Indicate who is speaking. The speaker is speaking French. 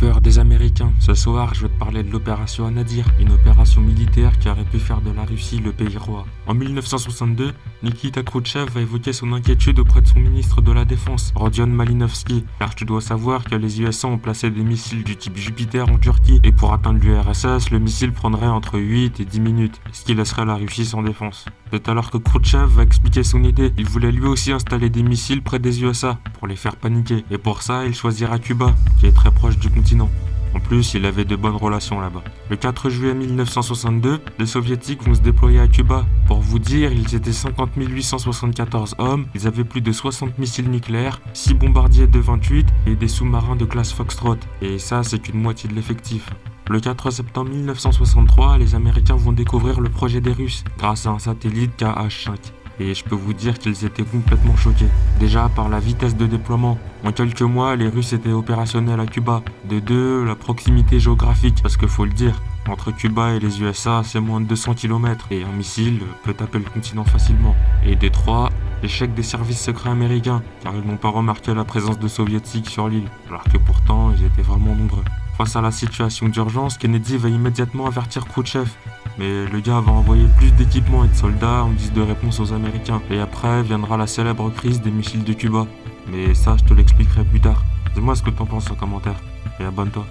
Speaker 1: peur des Américains. Ce soir, je vais te parler de l'opération Anadir, une opération militaire qui aurait pu faire de la Russie le pays roi. En 1962, Nikita Khrouchtchev va évoquer son inquiétude auprès de son ministre de la Défense, Rodion Malinowski, car tu dois savoir que les USA ont placé des missiles du type Jupiter en Turquie, et pour atteindre l'URSS, le missile prendrait entre 8 et 10 minutes, ce qui laisserait la Russie sans défense. C'est alors que Khrouchtchev va expliquer son idée. Il voulait lui aussi installer des missiles près des USA, pour les faire paniquer, et pour ça, il choisira Cuba, qui est très proche du continent. En plus, il avait de bonnes relations là-bas. Le 4 juillet 1962, les soviétiques vont se déployer à Cuba. Pour vous dire, ils étaient 50 874 hommes, ils avaient plus de 60 missiles nucléaires, 6 bombardiers de 28 et des sous-marins de classe Foxtrot. Et ça, c'est qu'une moitié de l'effectif. Le 4 septembre 1963, les Américains vont découvrir le projet des Russes grâce à un satellite KH-5. Et je peux vous dire qu'ils étaient complètement choqués. Déjà par la vitesse de déploiement. En quelques mois, les Russes étaient opérationnels à Cuba. De deux, la proximité géographique, parce que faut le dire, entre Cuba et les USA, c'est moins de 200 km, et un missile peut taper le continent facilement. Et de trois, l'échec des services secrets américains, car ils n'ont pas remarqué la présence de soviétiques sur l'île, alors que pourtant ils étaient vraiment nombreux. Face à la situation d'urgence, Kennedy va immédiatement avertir Khrouchtchev. Mais le gars va envoyer plus d'équipements et de soldats en guise de réponse aux Américains. Et après viendra la célèbre crise des missiles de Cuba. Mais ça, je te l'expliquerai plus tard. Dis-moi ce que t'en penses en commentaire. Et abonne-toi.